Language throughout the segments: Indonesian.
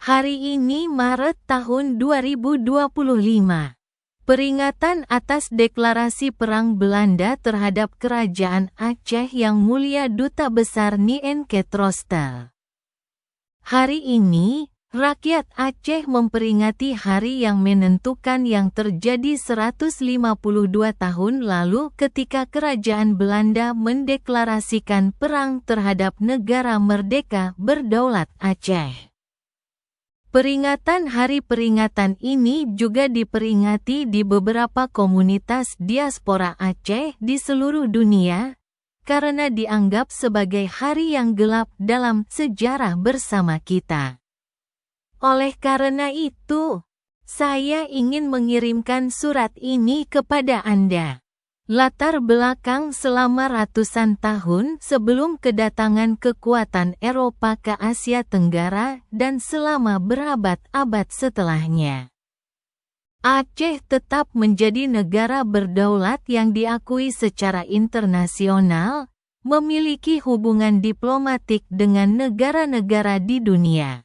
Hari ini Maret tahun 2025. Peringatan atas deklarasi Perang Belanda terhadap Kerajaan Aceh Yang Mulia Duta Besar Nien Ketrostel. Hari ini, rakyat Aceh memperingati hari yang menentukan yang terjadi 152 tahun lalu ketika Kerajaan Belanda mendeklarasikan perang terhadap negara merdeka berdaulat Aceh. Peringatan ini juga diperingati di beberapa komunitas diaspora Aceh di seluruh dunia, karena dianggap sebagai hari yang gelap dalam sejarah bersama kita. Oleh karena itu, saya ingin mengirimkan surat ini kepada Anda. Latar belakang selama ratusan tahun sebelum kedatangan kekuatan Eropa ke Asia Tenggara dan selama berabad-abad setelahnya. Aceh tetap menjadi negara berdaulat yang diakui secara internasional, memiliki hubungan diplomatik dengan negara-negara di dunia.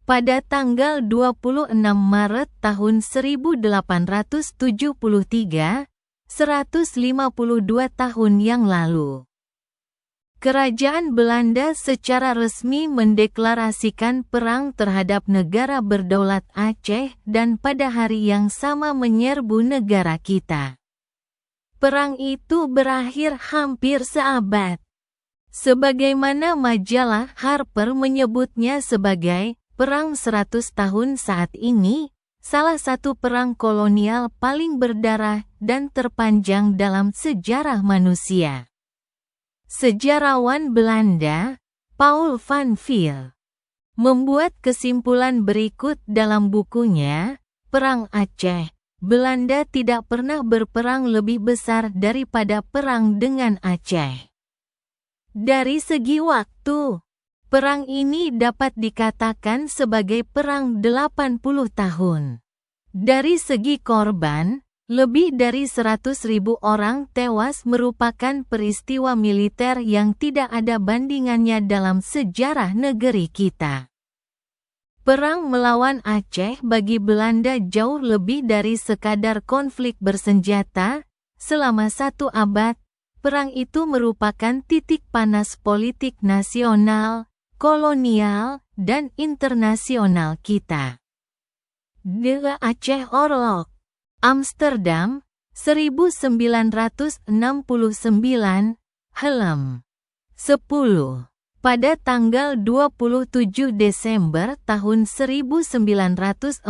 Pada tanggal 26 Maret tahun 1873, 152 tahun yang lalu, Kerajaan Belanda secara resmi mendeklarasikan perang terhadap negara berdaulat Aceh dan pada hari yang sama menyerbu negara kita. Perang itu berakhir hampir seabad. Sebagaimana majalah Harper menyebutnya sebagai Perang 100 tahun saat ini, salah satu perang kolonial paling berdarah dan terpanjang dalam sejarah manusia. Sejarawan Belanda, Paul van Viel, membuat kesimpulan berikut dalam bukunya, Perang Aceh. Belanda tidak pernah berperang lebih besar daripada perang dengan Aceh. Dari segi waktu, perang ini dapat dikatakan sebagai perang 80 tahun. Dari segi korban, lebih dari 100.000 orang tewas merupakan peristiwa militer yang tidak ada bandingannya dalam sejarah negeri kita. Perang melawan Aceh bagi Belanda jauh lebih dari sekadar konflik bersenjata. Selama 1 abad, perang itu merupakan titik panas politik nasional, kolonial, dan internasional kita. The Aceh Orlog, Amsterdam, 1969, halaman 10. Pada tanggal 27 Desember tahun 1949,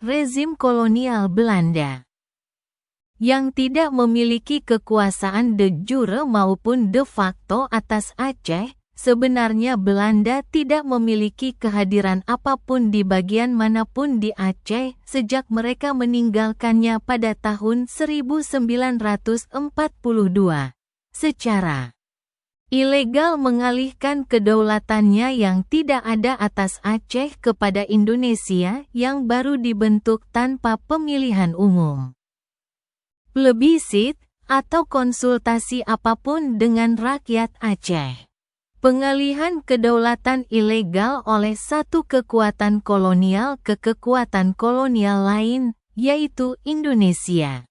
rezim kolonial Belanda, yang tidak memiliki kekuasaan de jure maupun de facto atas Aceh, sebenarnya Belanda tidak memiliki kehadiran apapun di bagian manapun di Aceh sejak mereka meninggalkannya pada tahun 1942. Secara ilegal mengalihkan kedaulatannya yang tidak ada atas Aceh kepada Indonesia yang baru dibentuk tanpa pemilihan umum, plebissit, atau konsultasi apapun dengan rakyat Aceh. Pengalihan kedaulatan ilegal oleh satu kekuatan kolonial ke kekuatan kolonial lain, yaitu Indonesia,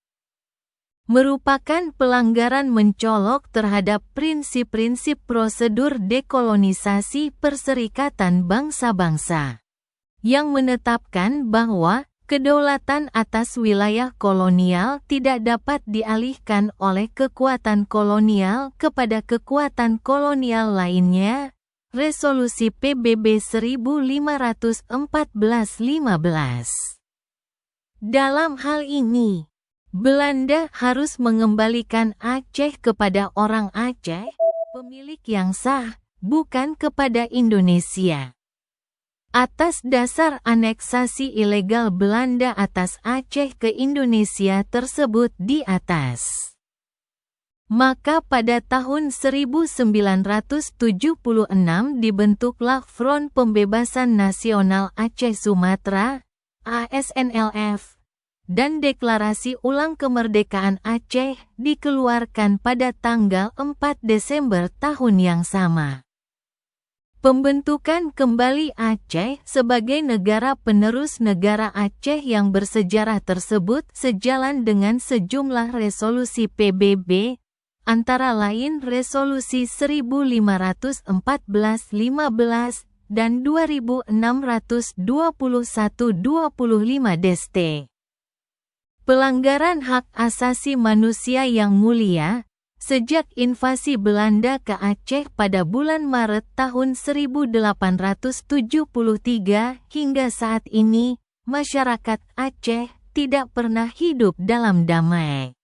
merupakan pelanggaran mencolok terhadap prinsip-prinsip prosedur dekolonisasi Perserikatan Bangsa-Bangsa, yang menetapkan bahwa kedaulatan atas wilayah kolonial tidak dapat dialihkan oleh kekuatan kolonial kepada kekuatan kolonial lainnya. Resolusi PBB 1514-15. Dalam hal ini, Belanda harus mengembalikan Aceh kepada orang Aceh, pemilik yang sah, bukan kepada Indonesia. Atas dasar aneksasi ilegal Belanda atas Aceh ke Indonesia tersebut di atas, maka pada tahun 1976 dibentuklah Front Pembebasan Nasional Aceh Sumatera, ASNLF, dan Deklarasi Ulang Kemerdekaan Aceh dikeluarkan pada tanggal 4 Desember tahun yang sama. Pembentukan kembali Aceh sebagai negara penerus negara Aceh yang bersejarah tersebut sejalan dengan sejumlah resolusi PBB, antara lain Resolusi 1514-15 dan 2621-25 Deste. Pelanggaran hak asasi manusia yang mulia. Sejak invasi Belanda ke Aceh pada bulan Maret tahun 1873 hingga saat ini, masyarakat Aceh tidak pernah hidup dalam damai.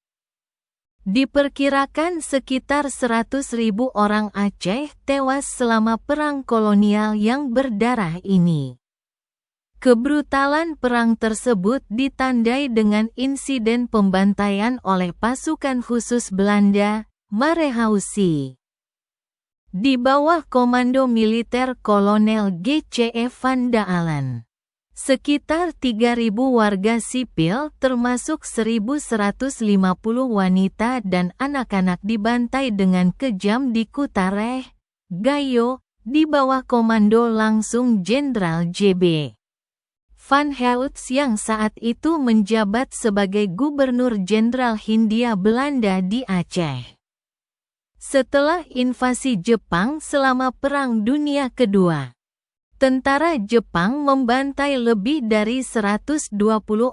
Diperkirakan sekitar 100.000 orang Aceh tewas selama perang kolonial yang berdarah ini. Kebrutalan perang tersebut ditandai dengan insiden pembantaian oleh pasukan khusus Belanda, Marechaussee, di bawah komando militer Kolonel G.C.E. van Dalen. Sekitar 3.000 warga sipil termasuk 1.150 wanita dan anak-anak dibantai dengan kejam di Kutareh, Gayo, di bawah komando langsung Jenderal J.B. Van Heutz yang saat itu menjabat sebagai Gubernur Jenderal Hindia Belanda di Aceh. Setelah invasi Jepang selama Perang Dunia Kedua, tentara Jepang membantai lebih dari 120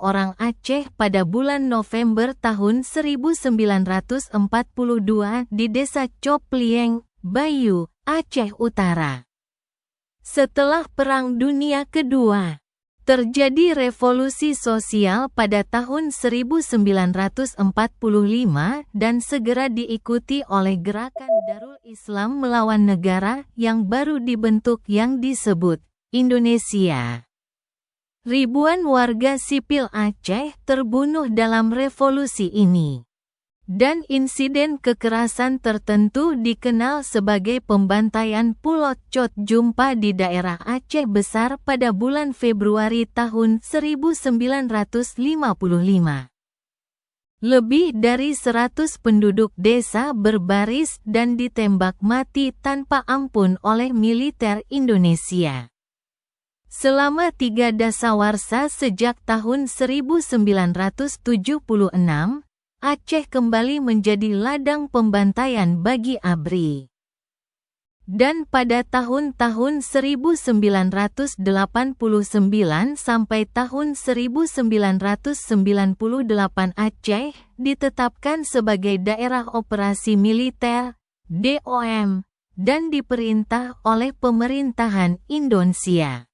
orang Aceh pada bulan November tahun 1942 di desa Coplieng, Bayu, Aceh Utara. Setelah Perang Dunia Kedua, terjadi revolusi sosial pada tahun 1945 dan segera diikuti oleh gerakan Darul Islam melawan negara yang baru dibentuk yang disebut Indonesia. Ribuan warga sipil Aceh terbunuh dalam revolusi ini. Dan insiden kekerasan tertentu dikenal sebagai pembantaian Pulot Cot Jumpa di daerah Aceh Besar pada bulan Februari tahun 1955. Lebih dari 100 penduduk desa berbaris dan ditembak mati tanpa ampun oleh militer Indonesia. Selama 3 dasawarsa sejak tahun 1976, Aceh kembali menjadi ladang pembantaian bagi ABRI. Dan pada tahun-tahun 1989 sampai tahun 1998 Aceh ditetapkan sebagai daerah operasi militer, DOM, dan diperintah oleh pemerintahan Indonesia.